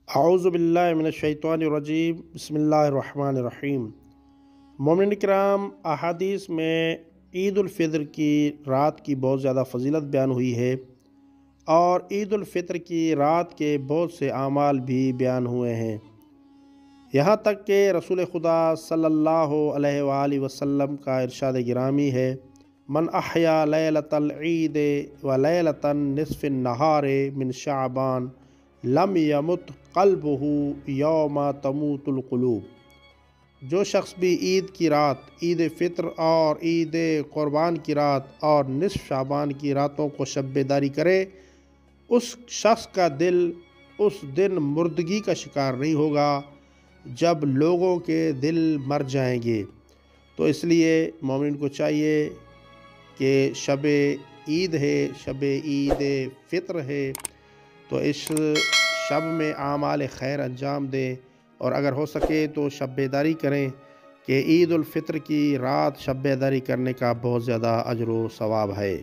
اعوذ باللہ من الشیطان الرجیم بسم اللہ الرحمن الرحیم۔ مومنین کرام، احادیث میں عید الفطر کی رات کی بہت زیادہ فضیلت بیان ہوئی ہے اور عید الفطر کی رات کے بہت سے اعمال بھی بیان ہوئے ہیں، یہاں تک کہ رسول خدا صلی اللہ علیہ وآلہ وسلم کا ارشاد گرامی ہے، من احیا لیلۃ العید و لیلۃ نصف النہار من شعبان لم یمت قلبہ یوم تموت القلوب۔ جو شخص بھی عید کی رات، عید فطر اور عید قربان کی رات اور نصف شعبان کی راتوں کو شب بیداری کرے، اس شخص کا دل اس دن مردگی کا شکار نہیں ہوگا جب لوگوں کے دل مر جائیں گے۔ تو اس لیے مومن کو چاہیے کہ شب عید ہے، شب عید فطر ہے، تو اس شب میں اعمال خیر انجام دیں اور اگر ہو سکے تو شب بیداری کریں کہ عید الفطر کی رات شب بیداری کرنے کا بہت زیادہ اجر و ثواب ہے۔